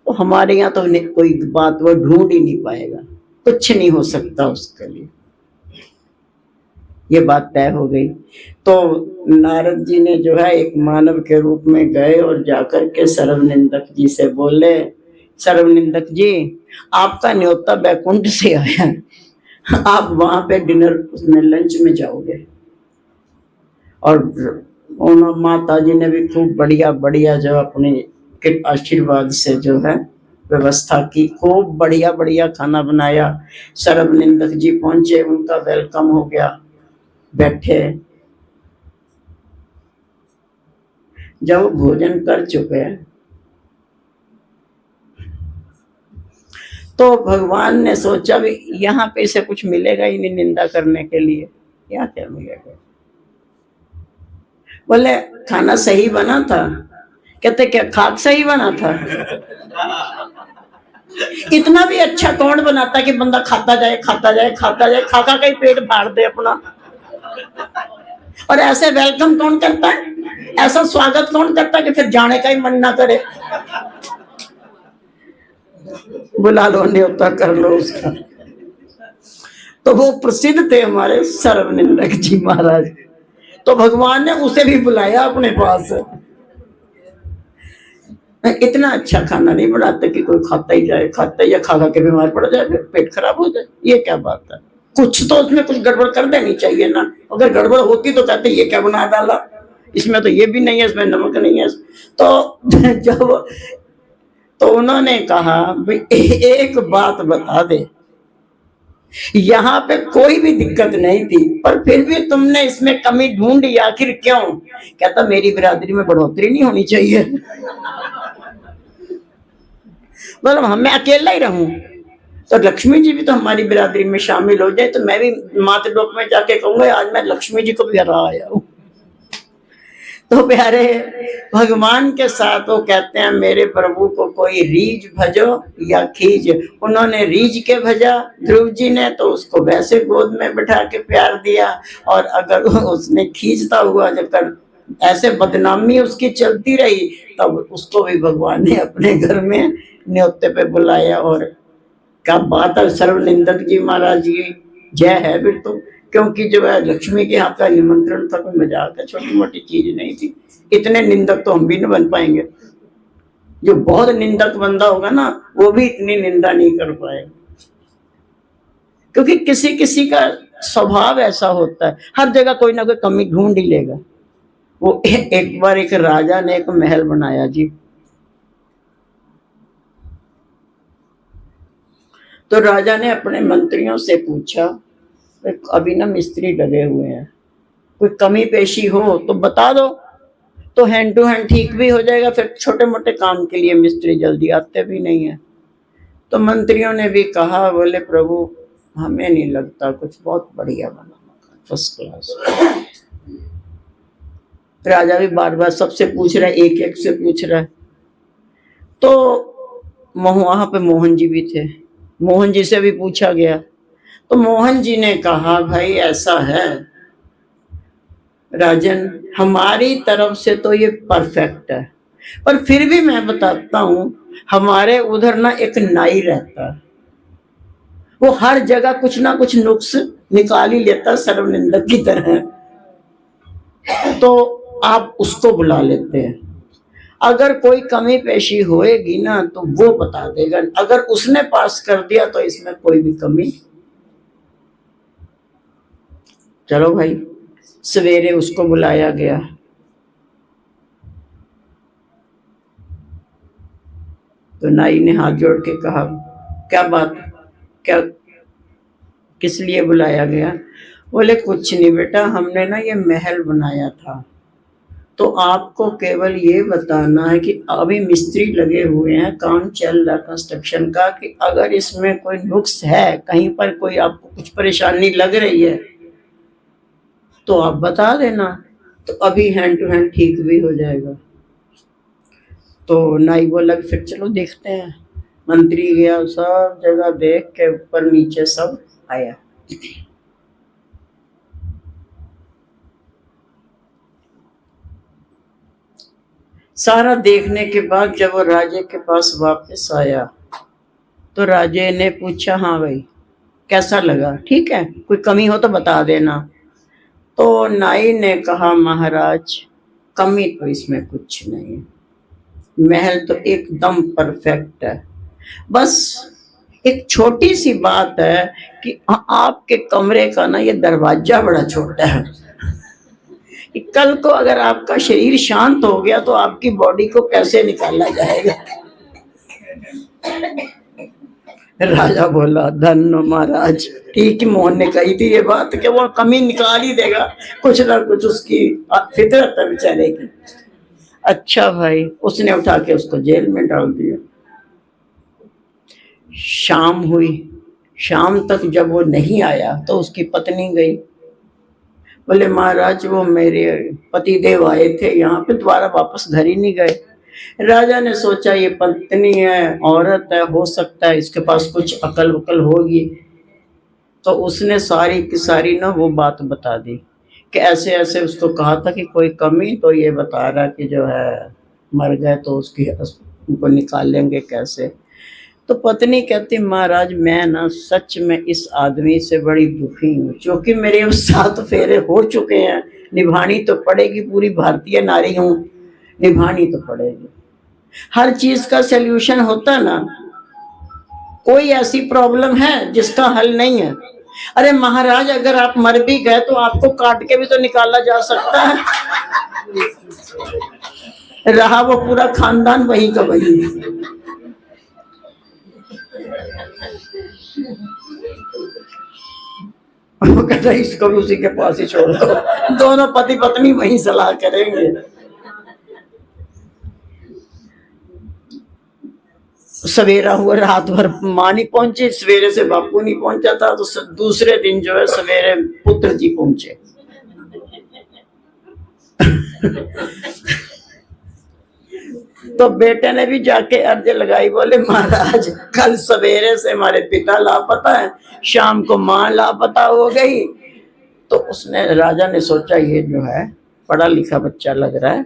तो हमारे यहाँ तो कोई बात वो ढूंढ ही नहीं पाएगा, कुछ नहीं हो सकता उसके लिए। ये बात तय हो गई। तो नारद जी ने जो है एक मानव के रूप में गए और जाकर के सर्वनिंदक जी से बोले, सर्वनिंदक जी आपका न्योता बैकुंठ से आया, आप वहां पे डिनर उसमें लंच में जाओगे। और उन्होंने माता जी ने भी खूब बढ़िया बढ़िया जो अपने के आशीर्वाद से जो है व्यवस्था की, खूब बढ़िया बढ़िया खाना बनाया। सर्वनिंदक जी पहुंचे, उनका वेलकम हो गया, बैठे। जब भोजन कर चुके तो भगवान ने सोचा भी यहाँ पे से कुछ मिलेगा ही नहीं निंदा करने के लिए, यहाँ क्या मिलेगा। बोले खाना सही बना था। कहते क्या खाक सही बना था? इतना भी अच्छा कौन बनाता कि बंदा खाता जाए खाता जाए खाता जाए, खा खा के पेट फाड़ दे अपना। और ऐसे वेलकम कौन करता है, ऐसा स्वागत कौन करता है कि फिर जाने का ही मन ना करे। बुला लो, न्योता कर लो उसका। तो वो प्रसिद्ध थे हमारे सर्वनिंदक जी महाराज, तो भगवान ने उसे भी बुलाया अपने पास। इतना अच्छा खाना नहीं बनाते कि कोई खाता ही जाए, खाता या खा खा के बीमार पड़ जाए, फिर पेट खराब हो जाए, ये क्या बात है। कुछ तो उसमें कुछ गड़बड़ कर देनी चाहिए ना। अगर गड़बड़ होती तो कहते ये क्या बना डाला, इसमें तो ये भी नहीं है, इसमें नमक नहीं है। तो जब तो उन्होंने कहा भाई एक बात बता दे, यहाँ पे कोई भी दिक्कत नहीं थी पर फिर भी तुमने इसमें कमी ढूंढी, आखिर क्यों? कहता मेरी बिरादरी में बढ़ोतरी नहीं होनी चाहिए। मतलब मैं अकेला ही रहूं तो लक्ष्मी जी भी तो हमारी बिरादरी में शामिल हो जाए, तो मैं भी मातृलोक में जाके कहूंगा आज मैं लक्ष्मी जी को भी हरा आया हूं। तो प्यारे भगवान के साथ वो कहते हैं मेरे प्रभु को कोई रीझ भजो या खींच। उन्होंने रीझ के भजा ध्रुव जी ने, तो उसको वैसे गोद में बिठा के प्यार दिया। और अगर उसने खींचता हुआ जब ऐसे बदनामी उसकी चलती रही, तब उसको भी भगवान ने अपने घर में न्योते पे बुलाया। और क्या बात है, सर्वनिंदक जी महाराज की जय है फिर तो। क्योंकि जो है लक्ष्मी के हाथ का निमंत्रण था, कोई मजाक है, छोटी मोटी चीज नहीं थी। इतने निंदक तो हम भी नहीं बन पाएंगे, जो बहुत निंदक बंदा होगा ना वो भी इतनी निंदा नहीं कर पाएगा। क्योंकि किसी किसी का स्वभाव ऐसा होता है, हर जगह कोई ना कोई कमी ढूंढ ही लेगा। वो एक बार एक राजा ने एक महल बनाया जी, तो राजा ने अपने मंत्रियों से पूछा अभी ना मिस्त्री लगे हुए हैं, कोई कमी पेशी हो तो बता दो, तो हैंड टू हैंड ठीक भी हो जाएगा, फिर छोटे मोटे काम के लिए मिस्त्री जल्दी आते भी नहीं है। तो मंत्रियों ने भी कहा, बोले प्रभु हमें नहीं लगता, कुछ बहुत बढ़िया बना, फर्स्ट क्लास। राजा भी बार बार सबसे पूछ रहा है, एक एक से पूछ रहा है। तो वहां पे मोहन जी भी थे, मोहन जी से भी पूछा गया। तो मोहन जी ने कहा भाई ऐसा है राजन, हमारी तरफ से तो ये परफेक्ट है, पर फिर भी मैं बताता हूँ, हमारे उधर ना एक नाई रहता है, वो हर जगह कुछ ना कुछ नुक्स निकाल ही लेता सर्वनिंदक की तरह, तो आप उसको बुला लेते हैं। अगर कोई कमी पेशी होएगी ना तो वो बता देगा, अगर उसने पास कर दिया तो इसमें कोई भी कमी। चलो भाई, सवेरे उसको बुलाया गया। तो नाई ने हाथ जोड़ के कहा, क्या बात, क्या, किस लिए बुलाया गया? बोले कुछ नहीं बेटा, हमने ना ये महल बनाया था, तो आपको केवल ये बताना है कि अभी मिस्त्री लगे हुए हैं, काम चल रहा कंस्ट्रक्शन का, कि अगर इसमें कोई नुक्स है, कहीं पर कोई आपको कुछ परेशानी लग रही है तो आप बता देना, तो अभी हैंड टू हैंड ठीक भी हो जाएगा। तो नाई बोला कि फिर चलो देखते हैं। मंत्री गया, सब जगह देख के ऊपर नीचे सब आया। सारा देखने के बाद जब वो राजे के पास वापस आया तो राजे ने पूछा, हाँ भाई कैसा लगा, ठीक है, कोई कमी हो तो बता देना। तो नाई ने कहा, महाराज कमी तो इसमें कुछ नहीं है, महल तो एकदम परफेक्ट है, बस एक छोटी सी बात है कि आपके कमरे का ना ये दरवाजा बड़ा छोटा है, कि कल को अगर आपका शरीर शांत हो गया तो आपकी बॉडी को कैसे निकाला जाएगा। राजा बोला, धन्य महाराज, ठीक ही मोहन ने कही थी ये बात कि वो कमी निकाल ही देगा, कुछ ना कुछ उसकी फितरत है बेचारे की। अच्छा भाई, उसने उठा के उसको जेल में डाल दिया। शाम हुई, शाम तक जब वो नहीं आया तो उसकी पत्नी गई, बोले महाराज वो मेरे पतिदेव आए थे यहाँ पे, दोबारा वापस घर ही नहीं गए। राजा ने सोचा ये पत्नी है, औरत है, हो सकता है इसके पास कुछ अकल वकल होगी, तो उसने सारी की सारी ना वो बात बता दी कि ऐसे ऐसे उसको कहा था कि कोई कमी, तो ये बता रहा कि जो है मर गए तो उसकी उनको निकाल लेंगे कैसे। तो पत्नी कहती, महाराज मैं ना सच में इस आदमी से बड़ी दुखी हूँ, क्योंकि मेरे अब 7 फेरे हो चुके हैं, निभानी तो पड़ेगी, पूरी भारतीय नारी हूँ, निभानी तो पड़ेगी। हर चीज का सल्यूशन होता ना, कोई ऐसी प्रॉब्लम है जिसका हल नहीं है? अरे महाराज अगर आप मर भी गए तो आपको काट के भी तो निकाला जा सकता है, रहा वो पूरा खानदान वही का वही। वो कहता है इसको भी उसी के पास ही छोड़ दो, दोनों पति पत्नी वही सलाह करेंगे। सवेरा हुआ, रात भर माँ नहीं पहुंची, सवेरे से बापू नहीं पहुंचा था, तो दूसरे दिन जो है सवेरे पुत्र जी पहुंचे। तो बेटे ने भी जाके अर्ज लगाई, बोले महाराज कल सवेरे से हमारे पिता लापता है, शाम को माँ लापता हो गई। तो उसने, राजा ने सोचा ये जो है पढ़ा लिखा बच्चा लग रहा है,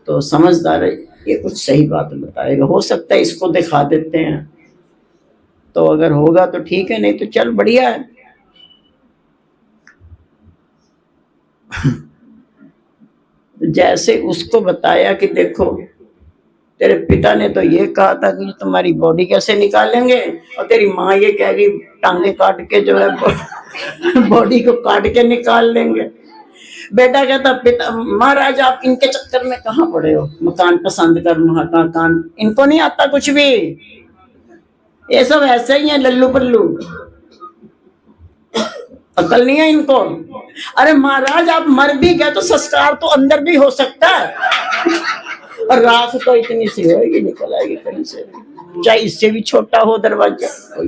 तो समझदार है, ये कुछ सही बात बताएगा, हो सकता है इसको दिखा देते हैं, तो अगर होगा तो ठीक है, नहीं तो चल बढ़िया है। जैसे उसको बताया कि देखो तेरे पिता ने तो ये कहा था कि तुम्हारी बॉडी कैसे निकालेंगे, और तेरी माँ ये कहेगी टांगे काट के जो है बॉडी को काट के निकाल लेंगे। बेटा कहता, पिता महाराज आप इनके चक्कर में कहाँ पड़े हो, मकान पसंद कर मकान, इनको नहीं आता कुछ भी, ये सब ऐसे ही है लल्लू पल्लू, अकल नहीं है इनको। अरे महाराज आप मर भी गए तो संस्कार तो अंदर भी हो सकता है, और राख तो इतनी सी होगी निकल आएगी कहीं से, चाहे इससे भी छोटा हो दरवाजा, कोई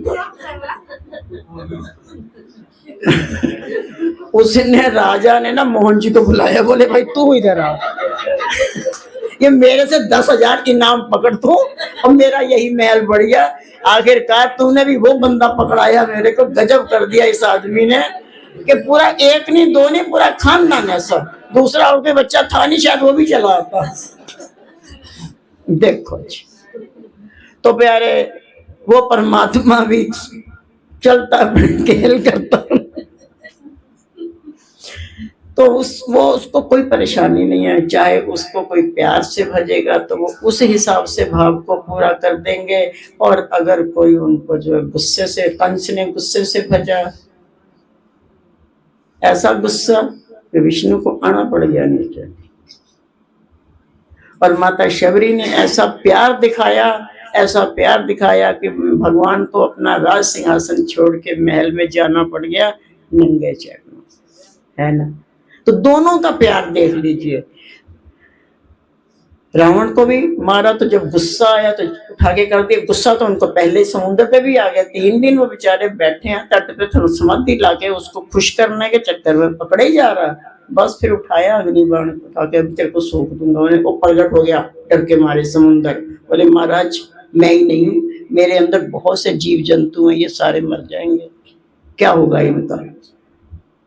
उसने, राजा ने ना मोहन जी को बुलाया, बोले भाई तू इधर आ, ये मेरे से 10,000 इनाम पकड़ तू, और मेरा यही महल बढ़ गया, आखिरकार तूने भी वो बंदा पकड़ाया मेरे को, गजब कर दिया इस आदमी ने, कि पूरा एक नहीं दो नहीं पूरा खानदान ऐसा, दूसरा और कोई बच्चा था नहीं शायद वो भी चला आता। देखो जी, तो प्यारे वो परमात्मा भी चलता खेल करता, तो वो उसको कोई परेशानी नहीं है। चाहे उसको कोई प्यार से भजेगा तो वो उस हिसाब से भाव को पूरा कर देंगे, और अगर कोई उनको जो है गुस्से से, कंस ने गुस्से से भजा, ऐसा गुस्सा कि विष्णु को आना पड़ गया नीचे। और माता शबरी ने ऐसा प्यार दिखाया, ऐसा प्यार दिखाया कि भगवान को अपना राज सिंहासन छोड़ के महल में जाना पड़ गया नंगे चरणों, है ना। तो दोनों का प्यार देख लीजिए। रावण को भी मारा तो जब गुस्सा आया तो उठा के कर दिया। गुस्सा तो उनको पहले ही समुद्र पे भी आ गया। 3 दिन वो बेचारे बैठे हैं तट पे, तो समाधि लाके उसको खुश करने के चक्कर में पकड़े ही जा रहा। बस फिर उठाया अग्नि बाण, उठा के तेरे को सूख दूंगा। वो प्रगट हो गया डर के मारे समुद्र। बोले महाराज मैं ही नहीं हूँ, मेरे अंदर बहुत से जीव जंतु हैं, ये सारे मर जाएंगे, क्या होगा इनका।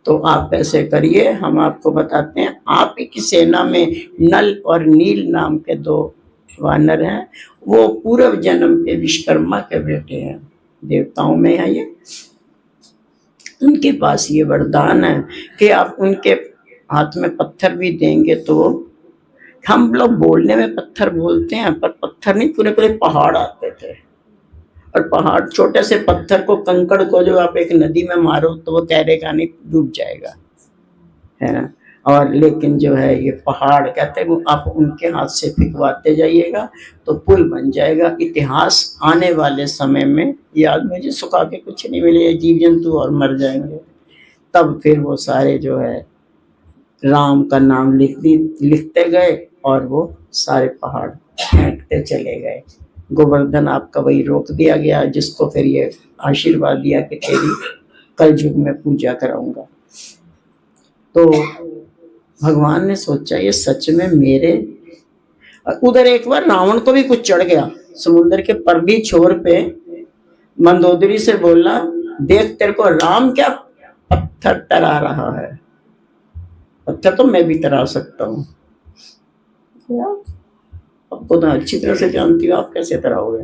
तो आप ऐसे करिए, हम आपको बताते हैं। आप ही की सेना में नल और नील नाम के 2 वानर हैं। वो पूर्व जन्म के विश्वकर्मा के बेटे हैं, देवताओं में है ये। उनके पास ये वरदान है कि आप उनके हाथ में पत्थर भी देंगे तो, हम लोग बोलने में पत्थर बोलते हैं पर पत्थर नहीं, पूरे पूरे पहाड़ आते थे। और पहाड़, छोटे से पत्थर को, कंकड़ को जो आप एक नदी में मारो तो वो तैरेगा नहीं, डूब जाएगा, है ना। और लेकिन जो है ये पहाड़ कहते हैं, आप उनके हाथ से फिकवाते जाइएगा तो पुल बन जाएगा। इतिहास आने वाले समय में याद मुझे सुखा के कुछ नहीं मिले, जीव जंतु और मर जाएंगे। तब फिर वो सारे जो है राम का नाम लिखते गए और वो सारे पहाड़ फेंकते चले गए। गोवर्धन आपका वही रोक दिया गया, जिसको फिर ये आशीर्वाद दिया कि तेरी कल युग में पूजा कराऊंगा। तो भगवान ने सोचा ये सच में मेरे। उधर एक बार रावण को भी कुछ चढ़ गया, समुद्र के परली छोर पे मंदोदरी से बोला, देख तेरे को राम क्या पत्थर तरा रहा है। पत्थर तो मैं भी तरा सकता हूँ, आपको तो अच्छी तरह से जानती हो, आप कैसे तराओगे।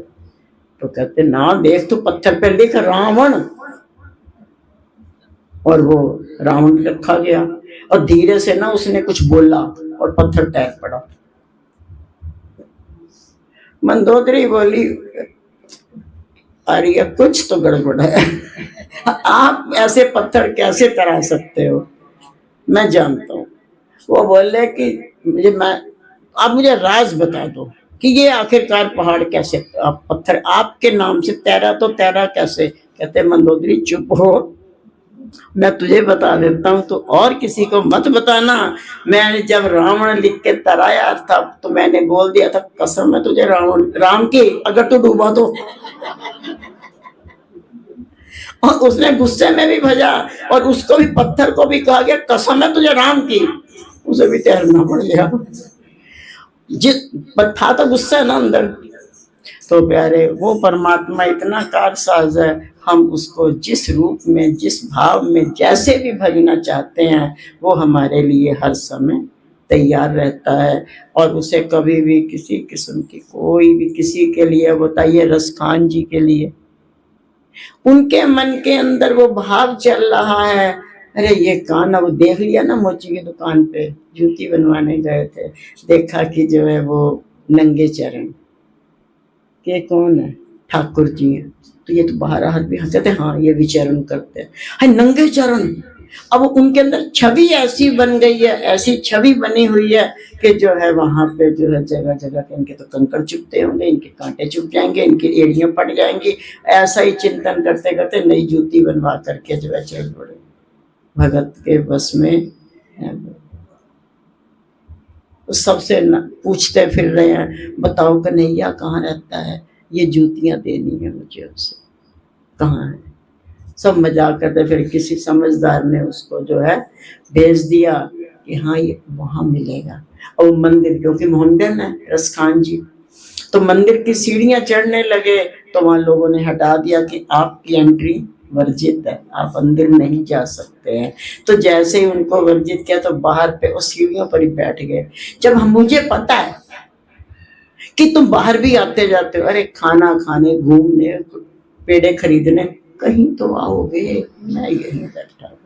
तो कहते ना देख, तो पत्थर पे लिख रावण, और वो रावण रखा गया। और धीरे से ना उसने कुछ बोला और पत्थर तैर पड़ा। मंदोदरी बोली अरे कुछ तो गड़बड़ है, आप ऐसे पत्थर कैसे तरा सकते हो, मैं जानता हूँ। वो बोले कि आप मुझे राज बता दो कि ये आखिरकार पहाड़ कैसे, आप पत्थर आपके नाम से तैरा तो तैरा कैसे। कहते मंदोदरी चुप हो, मैं तुझे बता देता हूँ, तो और किसी को मत बताना। मैंने जब रावण लिख के तराया था तो मैंने बोल दिया था कसम है तुझे राम की, अगर तू डूबा तो। और उसने गुस्से में भी भजा, और उसको भी, पत्थर को भी कहा गया कसम है तुझे राम की, उसे भी तैरना पड़ गया। था तो गुस्सा है ना अंदर। तो प्यारे वो परमात्मा इतना कारसाज है, हम उसको जिस रूप में, जिस भाव में, जैसे भी भजना चाहते हैं वो हमारे लिए हर समय तैयार रहता है। और उसे कभी भी किसी किस्म की कोई भी, किसी के लिए बताइए रसखान जी के लिए, उनके मन के अंदर वो भाव चल रहा है, अरे ये कान, अब देख लिया ना मोची की दुकान पे जूती बनवाने गए थे, देखा कि जो है वो नंगे चरण के कौन है, ठाकुर जी हैं। तो ये तो बाहर हाथ भी कहते हैं, हाँ ये विचरण करते हैं, है नंगे चरण। अब उनके अंदर छवि ऐसी बन गई है, ऐसी छवि बनी हुई है कि जो है वहां पे जो है जगह जगह के इनके तो कंकड़ चुभते होंगे, इनके कांटे चुभ जाएंगे, इनकी एड़ियां फट जाएंगी। ऐसा ही चिंतन करते करते नई जूती बनवा करके जो है चल पड़े, भगत के बस में। सबसे पूछते फिर रहे हैं, बताओ कन्हैया कहाँ रहता है, ये जूतियां देनी है मुझे, उससे कहाँ है। सब मजाक करते, फिर किसी समझदार ने उसको जो है भेज दिया कि हाँ ये वहां मिलेगा। और मंदिर, क्योंकि मोहम्मदन है रसखान जी, तो मंदिर की सीढ़ियां चढ़ने लगे तो वहां लोगों ने हटा दिया कि आपकी एंट्री वर्जित है, आप अंदर नहीं जा सकते हैं। तो जैसे ही उनको वर्जित किया तो बाहर पे उस सीढ़ियों पर ही बैठ गए। जब हम, मुझे पता है कि तुम बाहर भी आते जाते हो, अरे खाना खाने, घूमने, पेड़े खरीदने, कहीं तो आओगे, मैं यहीं बैठा हूँ।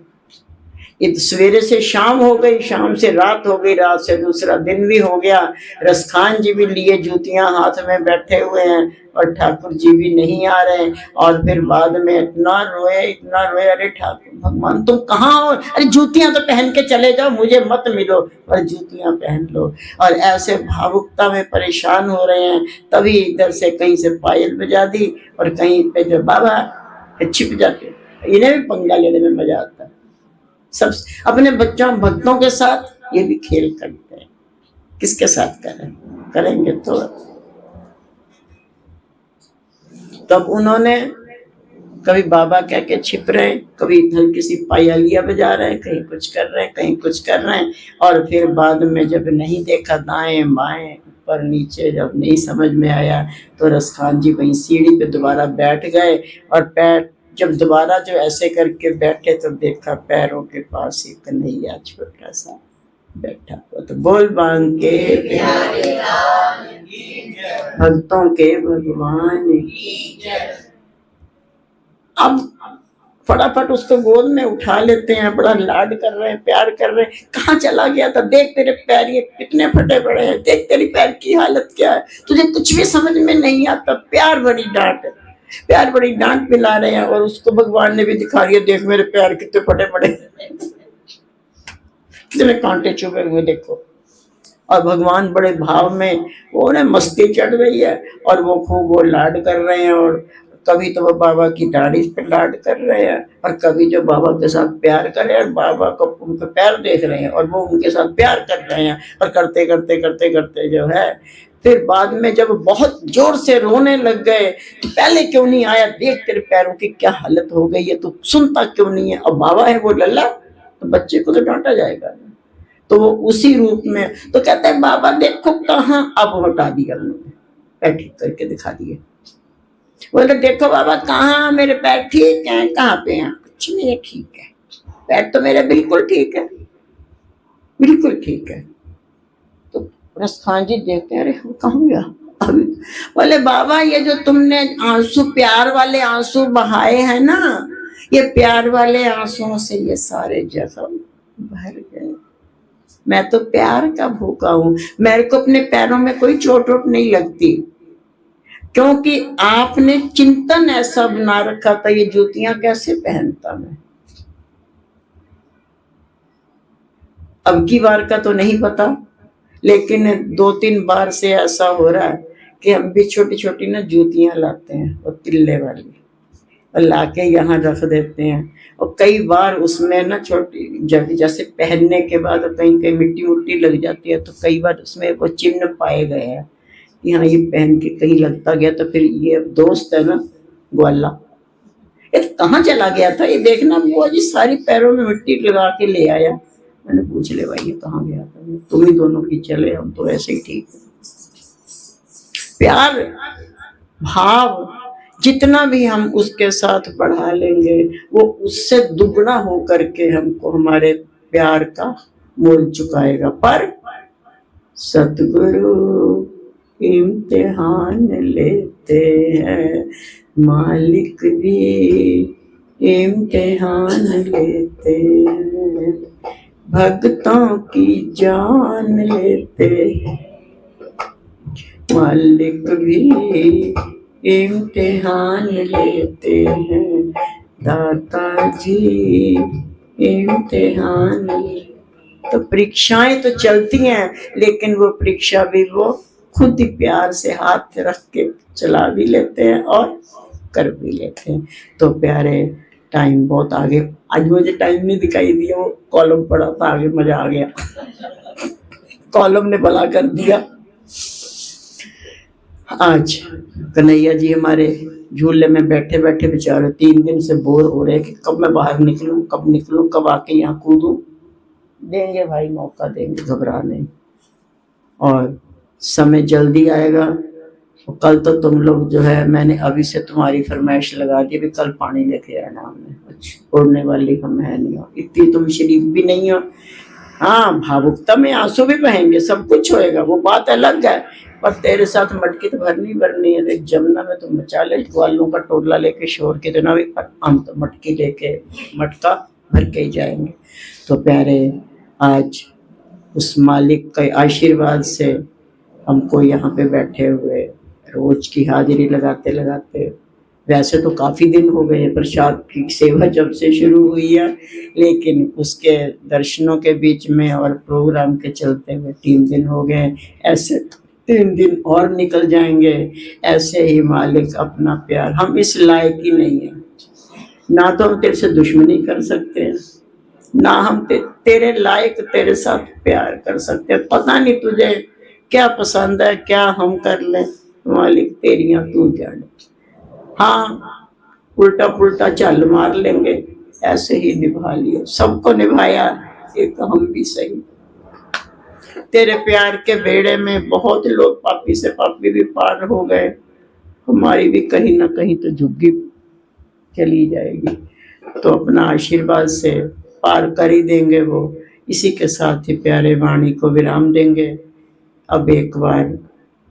ये तो सवेरे से शाम हो गई, शाम से रात हो गई, रात से दूसरा दिन भी हो गया। रसखान जी भी लिए जूतियां हाथ में बैठे हुए हैं और ठाकुर जी भी नहीं आ रहे। और फिर बाद में इतना रोए, इतना रोए, अरे ठाकुर भगवान तुम कहाँ हो, अरे जूतियां तो पहन के चले जाओ, मुझे मत मिलो और जूतियां पहन लो। और ऐसे भावुकता में परेशान हो रहे हैं, तभी इधर से कहीं से पायल बजा दी और कहीं पे जो बाबा छिप जाते। इन्हें भी पंगा लेने में मजा आता है। सब अपने बच्चों भक्तों के साथ ये भी खेल करते हैं, किसके साथ करेंगे तो। तब उन्होंने कभी बाबा कह के छिप रहे, कभी इधर किसी पायलिया बजा रहे हैं, कहीं कुछ कर रहे हैं, कहीं कुछ कर रहे हैं। और फिर बाद में जब नहीं देखा दाएं बाएं ऊपर नीचे, जब नहीं समझ में आया तो रसखान जी वहीं सीढ़ी पे दोबारा बैठ गए। और पैर जब दोबारा जो ऐसे करके बैठे तो देखा पैरों के पास ही कन्हैया छोटा सा बैठा हुआ। तो बोल बांके भक्तों के भगवान। अब फटाफट उसको गोद में उठा लेते हैं, बड़ा लाड कर रहे हैं, प्यार कर रहे हैं। कहाँ चला गया था, देख तेरे पैर ये कितने फटे पड़े हैं, देख तेरी पैर की हालत क्या है, तुझे कुछ भी समझ में नहीं आता। प्यार भरी डांट, प्यार बड़ी डांट पिला रहे हैं। और उसको भगवान ने भी दिखा दिया, देख मेरे पैर कितने फटे पड़े, कितने कांटे चुभे हुए देखो। और भगवान बड़े भाव में, वो ने मस्ती चढ़ रही है और वो खूब वो लाड कर रहे हैं। और कभी तो वो बाबा की दाढ़ी पे लाड कर रहे हैं और कभी जो बाबा के साथ प्यार कर रहे हैं, बाबा को उनके पैर देख रहे हैं और वो उनके साथ प्यार कर रहे हैं। और करते करते करते करते जो है, फिर बाद में जब बहुत जोर से रोने लग गए तो पहले क्यों नहीं आया, देख तेरे पैरों की क्या हालत हो गई है, तो सुनता क्यों नहीं है। अब बाबा है वो लल्ला, तो बच्चे को तो डांटा जाएगा। तो वो उसी रूप में तो कहते हैं बाबा देखो कहाँ, अब हटा दिया उन्होंने, पैर ठीक करके दिखा दिए। बोले देखो बाबा कहाँ, मेरे पैर ठीक है, कहाँ पे हैं, कुछ नहीं है, ठीक है, पैर तो मेरे बिल्कुल ठीक है, बिल्कुल ठीक है। तो रसखान जी देखते हैं, अरे कहाँ गया अभी। बोले बाबा ये जो तुमने आंसू, प्यार वाले आंसू बहाए हैं ना, ये प्यार वाले आंसुओं से ये सारे जख्म भर गए। मैं तो प्यार का भूखा हूं, मेरे को अपने पैरों में कोई चोट वोट नहीं लगती, क्योंकि आपने चिंतन ऐसा बना रखा था, ये जूतियां कैसे पहनता मैं। अब की बार का तो नहीं पता, लेकिन 2-3 बार से ऐसा हो रहा है कि हम भी छोटी छोटी ना जूतियां लाते हैं, और तिल्ले वाली, और लाके यहाँ रख देते हैं। और कई बार उसमें ना छोटी जैसे पहनने के बाद कहीं कहीं मिट्टी मुट्टी लग जाती है, तो कई बार उसमें वो चिन्ह पाए गए हैं कि हाँ ये पहन के कहीं लगता गया। तो फिर ये दोस्त है ना ग्वाला, ये कहाँ चला गया था, ये देखना वो जी सारी पैरों में मिट्टी लगा के ले आया। मैंने पूछ ले भाई ये कहाँ गया था, तुम ही दोनों की चले, हम तो ऐसे ही ठीक है। प्यार भाव जितना भी हम उसके साथ बढ़ा लेंगे, वो उससे दुगना हो करके हमको हमारे प्यार का मोल चुकाएगा। पर सतगुरु इम्तिहान लेते हैं, मालिक भी इम्तिहान लेते हैं, भक्तों की जान लेते हैं, मालिक भी इम्तिहान लेते हैं, दाता जी इम्तिहान। तो परीक्षाएं तो चलती हैं, लेकिन वो परीक्षा भी वो खुद ही प्यार से हाथ रख के चला भी लेते हैं और कर भी लेते हैं। तो प्यारे टाइम बहुत आगे, आज मुझे टाइम नहीं दिखाई दिया, वो कॉलम पड़ा था आगे, मजा आ गया, कॉलम ने भला कर दिया। आज कन्हैया जी हमारे झूले में बैठे बैठे बेचारे 3 दिन से बोर हो रहे हैं कि कब मैं बाहर निकलूं, कब निकलूं, कब आके यहाँ कूदूं। देंगे भाई, मौका देंगे, घबरा नहीं। और समय जल्दी आएगा। और कल तो तुम लोग जो है, मैंने अभी से तुम्हारी फरमाइश लगा दी भी कल पानी लेके आना। हमने कुछ उड़ने वाली हम है नहीं हो, इतनी तुम शरीफ भी नहीं हो। हाँ भावुकता में आंसू भी बहेंगे, सब कुछ होएगा, वो बात अलग है, पर तेरे साथ मटकी तो भरनी है। देख जमुना में तो मचा ले ग्वालों का टोला लेके, शोर कितना भी, पर हम तो मटकी लेके मटका भर के ही जाएंगे। तो प्यारे, आज उस मालिक के आशीर्वाद से हमको यहाँ पे बैठे हुए रोज की हाजिरी लगाते लगाते, वैसे तो काफ़ी दिन हो गए प्रसाद की सेवा जब से शुरू हुई है, लेकिन उसके दर्शनों के बीच में और प्रोग्राम के चलते हुए 3 दिन हो गए। ऐसे 3 दिन और निकल जाएंगे। ऐसे ही मालिक अपना प्यार, हम इस लायक ही नहीं है, ना तो हम तेरे से दुश्मनी कर सकते हैं, ना हम तेरे लायक तेरे साथ प्यार कर सकते हैं। पता नहीं तुझे क्या पसंद है, क्या हम कर लें, मालिक तेरियां तू जाने। हाँ, उल्टा पुल्टा चाल मार लेंगे, ऐसे ही निभा लियो। सबको निभाया, एक हम भी सही। तेरे प्यार के बेड़े में बहुत लोग पापी से पापी भी पार हो गए, हमारी भी कहीं ना कहीं तो झुग्गी चली जाएगी। तो अपना आशीर्वाद से पार कर ही देंगे वो। इसी के साथ ही प्यारे वाणी को विराम देंगे। अब एक बार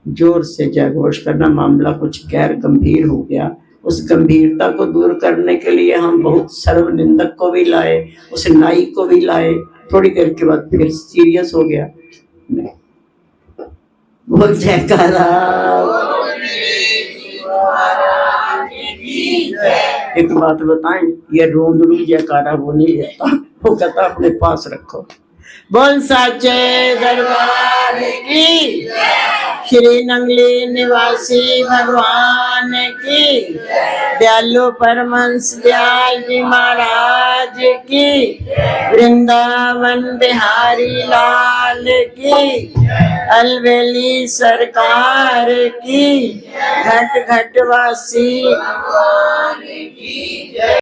जोर से जय घोष करना, मामला कुछ गैर गंभीर हो गया। उस गंभीरता को दूर करने के लिए हम बहुत सर्वनिंदक को भी लाए, उस नाई को भी लाए। थोड़ी देर के बाद फिर सीरियस हो गया। बोल जयकारा। एक बात बताएं, ये रोंद जयकारा वो नहीं लेता, वो कहता अपने पास रखो। बोल साचे दरबार की, श्री नंगली निवासी भगवान की, दयालु परमहंस दयाल जी महाराज की, वृंदावन बिहारी लाल की, अलवेली सरकार की, घट घट वासी भगवान की।